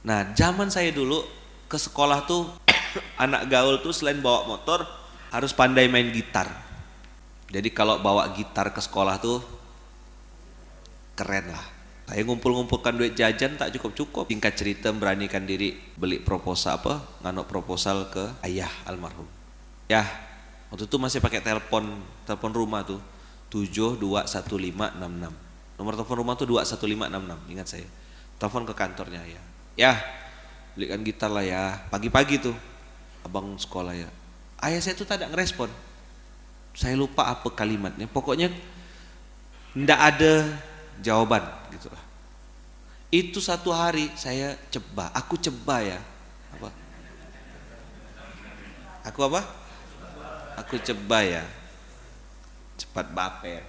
Nah, zaman saya dulu ke sekolah tuh anak gaul tuh selain bawa motor harus pandai main gitar. Jadi kalau bawa gitar ke sekolah tuh keren lah. Saya ngumpul-ngumpulkan duit jajan tak cukup-cukup. Singkat cerita beranikan diri beli proposal nganok proposal ke ayah almarhum. Ya, waktu itu masih pakai telepon rumah tuh 721566. Nomor telepon rumah tuh 21566, ingat saya. Telepon ke kantornya ayah. Ya, belikan gitar lah ya. Pagi-pagi tuh abang sekolah ya. Ayah saya tuh tak ada ngerespon. Saya lupa apa kalimatnya. Pokoknya ndak ada jawaban gitu lah. Itu satu hari saya coba, aku coba ya. Apa? Aku coba ya. Cepat baper.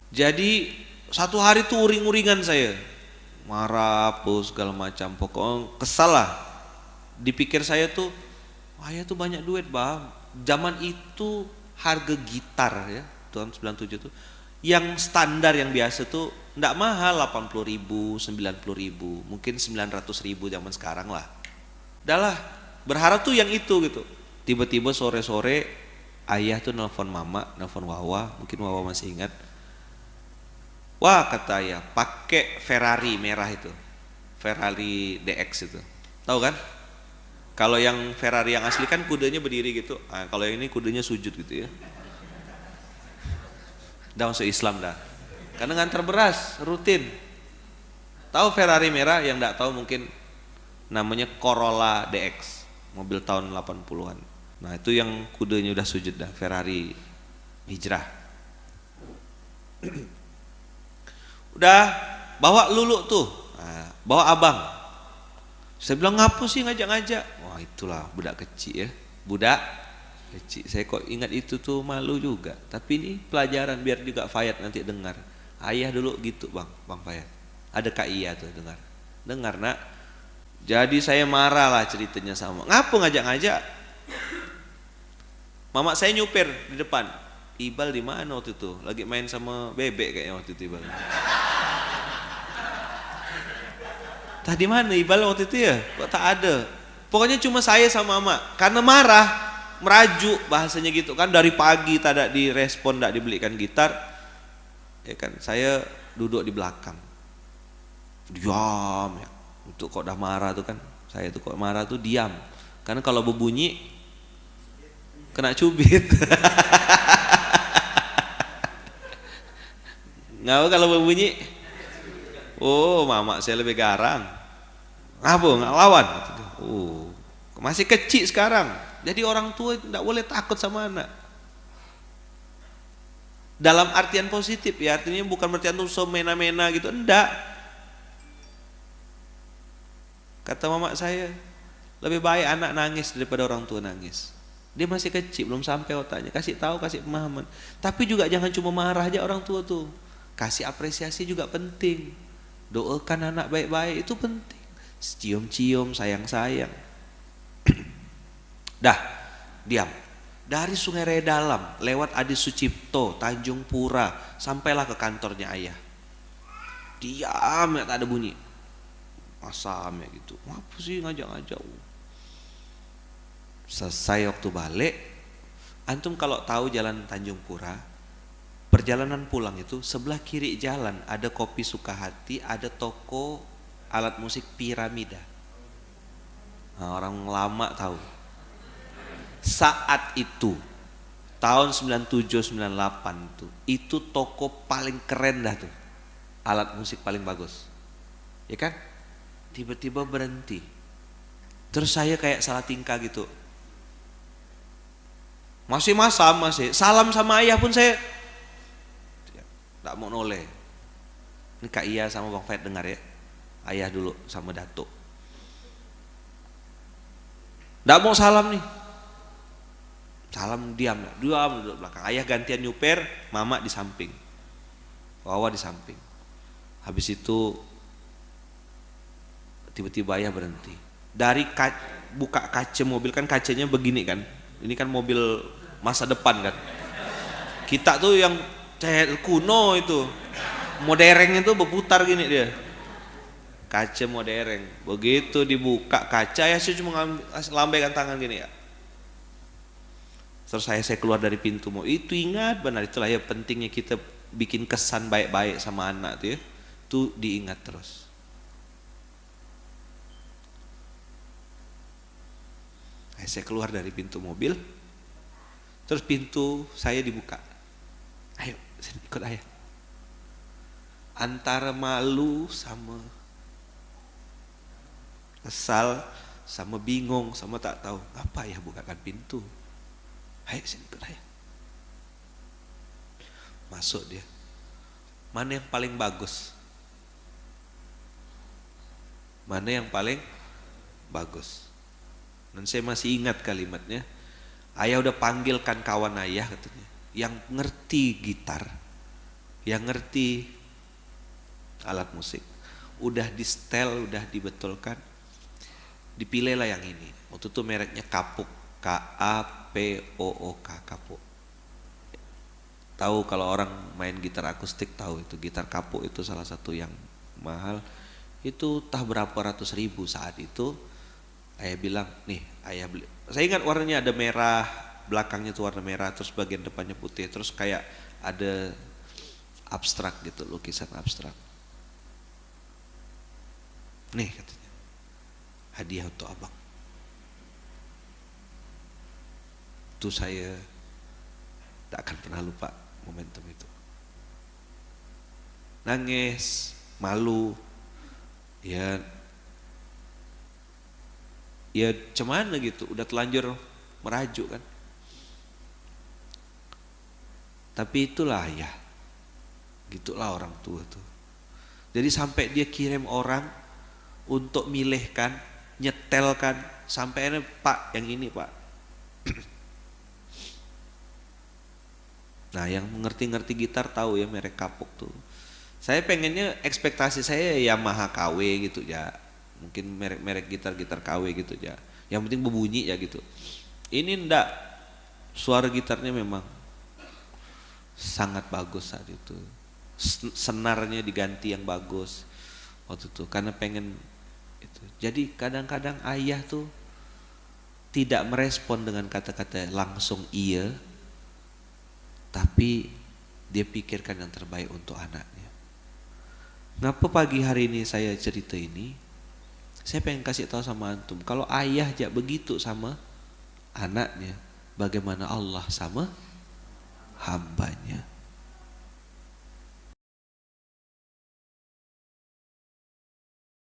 Jadi satu hari tuh uring-uringan saya. Marah, apa segala macam. Pokoknya kesal lah. Dipikir saya tuh, ayah tuh banyak duit bang. Zaman itu harga gitar ya, tahun 97 tuh yang standar yang biasa tuh enggak mahal, 80.000, 90.000, mungkin 900.000 zaman sekarang lah. Udah lah, berharap tuh yang itu gitu. Tiba-tiba sore-sore ayah tuh nelpon mama, nelpon Wawa, mungkin Wawa masih ingat. Wah kata ayah, pakai Ferrari merah itu, Ferrari DX itu, tahu kan? Kalau yang Ferrari yang asli kan kudanya berdiri gitu, nah, kalau yang ini kudanya sujud gitu ya. Udah masuk Islam dah. Karena ngantar beras rutin. Tahu Ferrari merah? Yang enggak tahu mungkin namanya Corolla DX, mobil tahun 80-an. Nah, itu yang kudanya udah sujud dah, Ferrari hijrah. Udah bawa Lulu tuh, nah, bawa abang. Saya bilang ngapa sih ngajak-ngajak? Wah itulah budak kecil ya, budak kecil. Saya kok ingat itu tuh malu juga. Tapi ini pelajaran biar juga Fayat nanti dengar. Ayah dulu gitu bang Fayat. Ada Kak Iya tuh dengar nak. Jadi saya marah lah ceritanya sama. Ngapa ngajak-ngajak? Mama saya nyupir di depan. Ibal di mana waktu itu? Lagi main sama bebek kayaknya waktu itu Ibal. Tadi mana Ibal waktu itu ya? Kok tak ada? Pokoknya cuma saya sama Mama. Karena marah, merajuk bahasanya gitu kan. Dari pagi tak ada direspon, tak dibelikan gitar. Ya kan, saya duduk di belakang. Diam ya. Untuk kok dah marah tuh kan. Saya tuh kok marah tuh diam. Karena kalau berbunyi kena cubit. Ngapa kalau berbunyi? Oh, mama saya lebih garang. Apa nggak lawan? Oh, masih kecil sekarang. Jadi orang tua tidak boleh takut sama anak. Dalam artian positif ya, artinya bukan berarti antum semena-mena gitu, enggak. Kata mama saya, lebih baik anak nangis daripada orang tua nangis. Dia masih kecil, belum sampai otaknya. Kasih tahu, kasih pemahaman. Tapi juga jangan cuma marah aja orang tua tuh. Kasih apresiasi juga penting. Doakan anak baik-baik itu penting. Cium-cium, sayang-sayang. Dah, diam. Dari Sungai Raya Dalam, lewat Adi Sucipto, Tanjung Pura, sampailah ke kantornya ayah. Diam, ya, tak ada bunyi. Asam ya gitu. Apa sih ngajak-ngajak? Selesai waktu balik, antum kalau tahu jalan Tanjung Pura, perjalanan pulang itu sebelah kiri jalan ada Kopi Sukahati, ada toko alat musik Piramida. Nah, orang lama tahu. Saat itu tahun 97-98 tuh, itu toko paling keren dah tuh. Alat musik paling bagus. Ya kan? Tiba-tiba berhenti. Terus saya kayak salah tingkah gitu. Masih salam sama ayah pun saya tak mau noleh. Ini Kak Iya sama Bang Fayat dengar ya. Ayah dulu sama Datuk. Tak mau salam nih. Salam diam duduk belakang. Ayah gantian nyuper, mama di samping. Wawa di samping. Habis itu tiba-tiba ayah berhenti. Dari buka kaca mobil kan kacanya begini kan. Ini kan mobil masa depan kan. Kita tuh yang kuno itu. Moderengnya tuh berputar gini dia. kaca modern. Begitu dibuka kaca ya saya cuma lambaikan tangan gini ya. Terus saya keluar dari pintu mau itu ingat benar, itulah ya pentingnya kita bikin kesan baik-baik sama anak tuh ya. Tuh diingat terus. Saya keluar dari pintu mobil, terus pintu saya dibuka. Ayo, ikut ayah. Antara malu sama kesal, sama bingung, sama tak tahu apa ya bukakan pintu. Ayo sini ikut ayah. Masuk dia. Mana yang paling bagus? Mana yang paling bagus? Dan saya masih ingat kalimatnya. Ayah udah panggilkan kawan ayah katanya, yang ngerti gitar, yang ngerti alat musik. Udah di setel, udah dibetulkan. Dipilihlah yang ini. Waktu itu mereknya Kapuk, K-A-P-O-O-K, Kapuk. Tahu kalau orang main gitar akustik tahu itu gitar Kapuk itu salah satu yang mahal. Itu entah berapa ratus ribu saat itu. Ayah bilang, nih ayah beli. Saya ingat warnanya ada merah, belakangnya tuh warna merah, terus bagian depannya putih, terus kayak ada abstrak gitu, lukisan abstrak. Nih katanya, hadiah untuk abang. Itu saya tak akan pernah lupa momentum itu. Nangis, malu, ya cuman gitu, udah telanjur merajuk kan. Tapi itulah ya, gitulah orang tua tuh. Jadi sampai dia kirim orang untuk milihkan, nyetelkan, sampai ini Pak, yang ini Pak. Nah yang mengerti-ngerti gitar tahu ya merek Kapuk tuh. Saya pengennya ekspektasi saya Yamaha KW gitu ya. Mungkin merek gitar KW gitu ya. Yang penting berbunyi ya gitu. Ini enggak, suara gitarnya memang sangat bagus saat itu. Senarnya diganti yang bagus waktu itu karena pengen itu. Jadi kadang-kadang ayah tuh tidak merespon dengan kata-kata langsung iya, tapi dia pikirkan yang terbaik untuk anaknya. Ngapa pagi hari ini saya cerita ini? Saya pengen kasih tahu sama antum, kalau ayah aja begitu sama anaknya, bagaimana Allah sama hambanya.